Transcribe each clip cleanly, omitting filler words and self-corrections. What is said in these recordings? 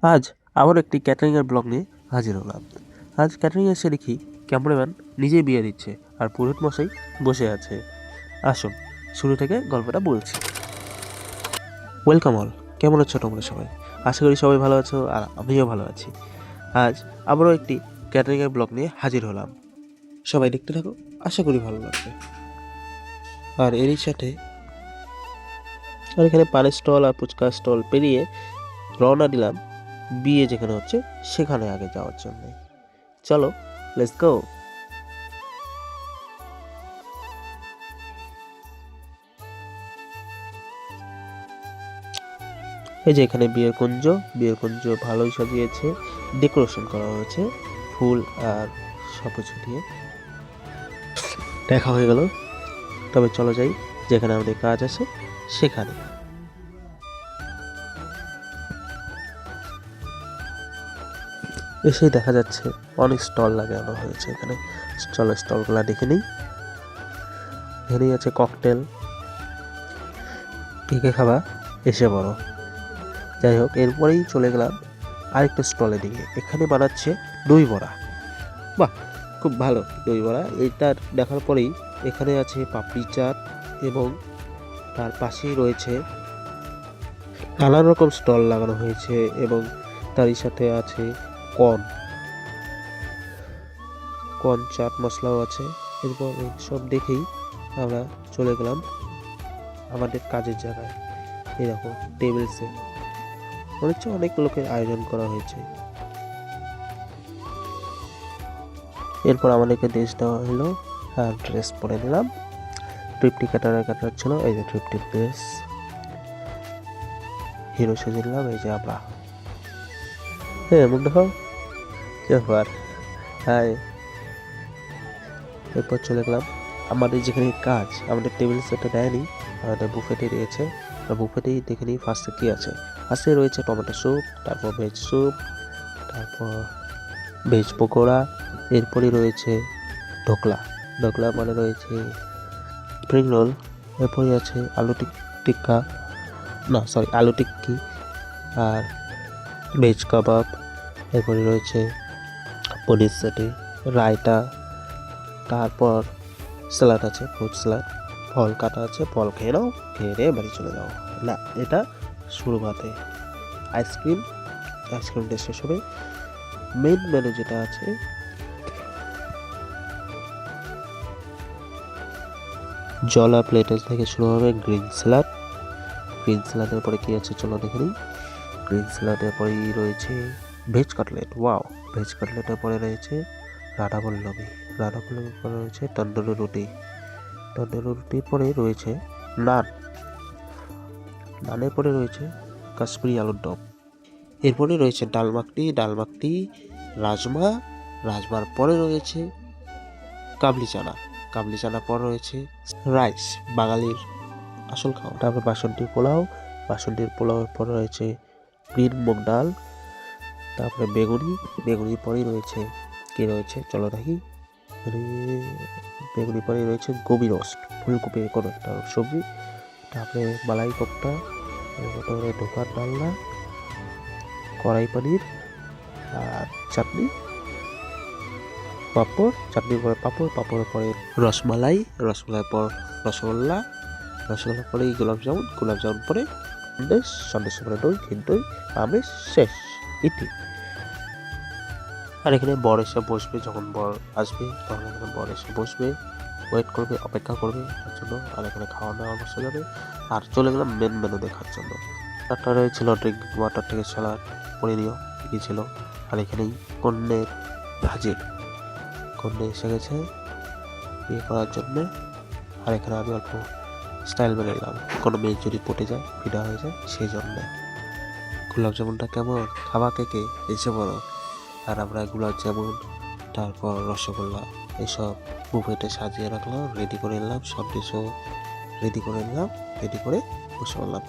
আজ আবার একটি ক্যাটারিংয়ের ব্লগ নিয়ে হাজির হলাম। আজ ক্যাটারিং এসে দেখি ক্যামেরাম্যান নিজেই বিয়ে দিচ্ছে আর পুরোহিত মশাই বসে আছে। আসুন শুরু থেকে গল্পটা বলছি। ওয়েলকাম অল, কেমন আছো তোমরা সবাই? আশা করি সবাই ভালো আছো আর আমিও ভালো আছি। আজ আবারও একটি ক্যাটারিংয়ের ব্লগ নিয়ে হাজির হলাম। সবাই দেখতে থাকো, আশা করি ভালো লাগবে। আর এরই সাথে আর এখানে পানের স্টল আর ফুচকার স্টল পেরিয়ে রওনা দিলাম বিয়ে যেখানে হচ্ছে সেখানে আগে যাওয়ার জন্য। চলো, লেটস গো। এই যে এখানে বিয়ের কুঞ্জ ভালোই সাজিয়েছে, ডেকোরেশন করা হয়েছে ফুল আর সব কিছু দিয়ে। দেখা হয়ে গেল, তবে চলো যাই যেখানে আমাদের কাজ আছে সেখানে। এসেই দেখা যাচ্ছে অনেক স্টল লাগানো হয়েছে এখানে। স্টলগুলা দেখে নিই। এখানেই আছে ককটেল, কে খাবা এসে বড়। যাই হোক, এরপরেই চলে গেলাম আরেকটা স্টলের দিকে। এখানে বানাচ্ছে দই বড়া। বাহ, খুব ভালো দই বড়া। এইটা দেখার পরেই এখানে আছে পাপড়ি চাট এবং তার পাশেই রয়েছে নানান রকম স্টল লাগানো হয়েছে এবং তারই সাথে আছে কর্ন চাট মশলাও আছে। এরপর সব দেখেই আমরা চলে গেলাম আমাদের কাজের জায়গায়। এরকম টেবিলসে মনে হচ্ছে অনেক লোকের আয়োজন করা হয়েছে। এরপর আমাদেরকে ড্রেস দেওয়া হলো আর ড্রেস পরে নিলাম। ট্রিপটি কাটার ছিল, এই যে ট্রিপটির ড্রেস। হিরো সেজে নিলাম, এই যে আমরা। হ্যাঁ, মুখ দেখো কি ব্যাপার। হ্যাঁ, এরপর চলে গেলাম আমাদের যেখানে কাজ। আমাদের টেবিল সেটটা দেয়নি, আমাদের বুফেটে দিয়েছে। আর বুফেটেই দেখে নিই ফার্স্টে কী আছে। ফার্স্টে রয়েছে টমেটো স্যুপ, তারপর ভেজ স্যুপ, তারপর ভেজ পকোড়া। এরপরই রয়েছে ঢোকলা মানে রয়েছে স্প্রিং রোল। এরপরই আছে আলু টিক্কি আর ভেজ কাবাব। এরপরে রয়েছে পনির সেটি, রায়তা, তারপর স্যালাড আছে, ফ্রুট স্যালাড। ফল কাটা আছে, ফল খেয়ে নাও, খেয়ে বাড়ি চলে যাও। না, এটা শুরুতে আইসক্রিমটা শেষ হবে। মেইন মেনু যেটা আছে, জলা প্লেটের থেকে শুরু হবে গ্রিন স্যালাডের পরে কি আছে চলো দেখে নিই। গ্রিন স্যালাডের পরেই রয়েছে ভেজ কাটলেট। ওয়াও, ভেজ কাটলেটের পরে রয়েছে রাধাবল্লভী পরে রয়েছে তন্দুরি রুটির পরে রয়েছে নানের পরে রয়েছে কাশ্মীরি আলুর দম। এরপরে রয়েছে ডাল মাখনি, রাজমার পরে রয়েছে কাবলি চানা পর রয়েছে রাইস, বাঙালির আসল খাওয়া। তারপর বাসন্তী পোলাওয়ের পরে রয়েছে গ্রিন মুগ ডাল, তারপরে বেগুনির পরেই রয়েছে কি রয়েছে চলো দেখি। বেগুনি পরে রয়েছে গোবি রোস্ট, ফুলকপির কোনো একটা সবজি। তারপরে মালাই কোপ্তা, তারপরে ঢোকার ডালনা, কড়াই পনির আর চাটনি, চাটনির পরে পাঁপড়ের পরে রসমালাই পর রসগোল্লার পরে গোলাপজামুন পরে সন্দেশের পরে দই, ক্ষীর দই, আমের শেষ ইতি। আর এখানে বর এসে বসবে, যখন বর আসবে তখন এখানে বর এসে বসবে, ওয়েট করবে, অপেক্ষা করবে তার জন্য। আর এখানে খাওয়া দাওয়া বসে যাবে। আর চলে গেলাম মেন মেনু দেখার জন্য। একটা রয়েছিল ড্রিঙ্কিং ওয়াটার থেকে স্যালাড, পনিরীয় কী ছিল। আর এখানেই কন্যা এসে গেছে বিয়ে করার জন্যে। আর এখানে আমি অল্প স্টাইল মেনে নিলাম, কোনো মেয়ে যদি পটে যায়, ফিডা হয়ে যায়, সেই জন্যে। গোলাপজামুনটা কেমন, খাওয়া কে এসে বলো। আর আমরা গোলাপজামুন, তারপর রসগোল্লা এইসব বুফেটে সাজিয়ে রাখলাম, রেডি করে নিলাম। সব ডিশও রেডি করে বসে পড়লাম।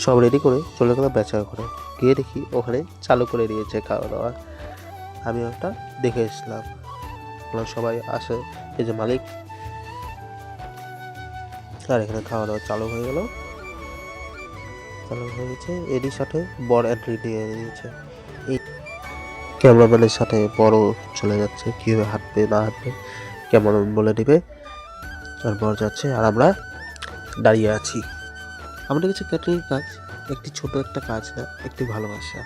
সব রেডি করে চলে গেলাম বেচার ঘরে। গিয়ে দেখি ওখানে চালু করে দিয়েছে খাওয়া দাওয়া। আমি ওটা দেখে এসেছিলাম। সবাই আসে, এই যে মালিক। আর এখানে খাওয়া দাওয়া চালু হয়ে গেল। কালার হয়ে গেছে। এরই সাথে বর এন্ট্রি দিয়ে দিয়েছে। এই ক্যামেরাম্যানের সাথে বড় চলে যাচ্ছে, কীভাবে হাঁটবে না হাঁটবে ক্যামেরাম্যান বলে দিবে। আর বর যাচ্ছে আর আমরা দাঁড়িয়ে আছি। আমাদের কাছে ক্যাটারিং কাজ একটি ছোট একটা কাজ না, একটি ভালোবাসা।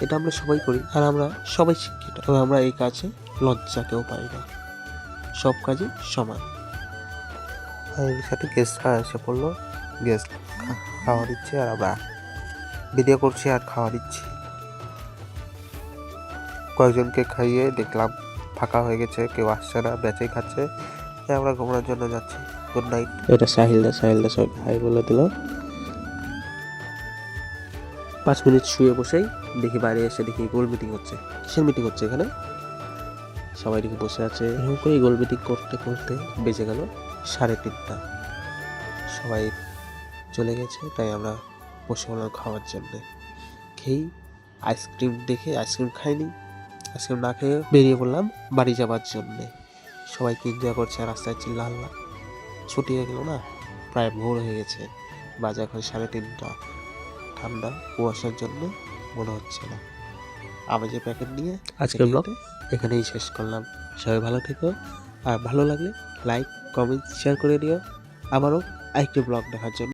এটা আমরা সবাই করি আর আমরা সবাই শিক্ষিত, তবে আমরা এই কাজে লজ্জা কেউ পাই না। সব কাজই সমান। আর এর সাথে গেস্টরা এসে পড়লো, গেস্ট খাওয়া দিচ্ছে আর আমরা ভিডিও করছি আর খাওয়া দিচ্ছি। কয়েকজনকে খাইয়ে দেখলাম ফাঁকা হয়ে গেছে, কেউ আসছে না, বেঁচে খাচ্ছে। তাই আমরা ঘুমানোর জন্য যাচ্ছি। Good night. এটা সাহিলদা সব হাই বলে দিল। 5 মিনিট শুয়ে বসেই দেখি বাইরে এসে দেখি গোল মিটিং হচ্ছে। কিসের মিটিং হচ্ছে এখানে? সবাই দেখি বসে আছে। এরকম করে গোল মিটিং করতে করতে বেজে গেল 3:30। সবাই চলে গেছে, তাই আমরা বসে হলাম খাওয়ার জন্যে। খেয়েই আইসক্রিম দেখে আইসক্রিম খাইনি, আইসক্রিম না খেয়ে বেরিয়ে পড়লাম বাড়ি যাবার জন্যে। সবাইকে এনজয় করছে, রাস্তায় চিল্লাহাল্লা। ছুটি হয়ে গেল না, প্রায় ভোর হয়ে গেছে, বাজে এখন 3:30। ঠান্ডা কুয়াশার জন্য মনে হচ্ছে না। আমি যে প্যাকেট নিয়ে আজকের ব্লগ এখানেই শেষ করলাম। সবাই ভালো থেকো, আর ভালো লাগলে লাইক কমেন্ট শেয়ার করে দিও। আবারও আরেকটি ব্লগ দেখার জন্য।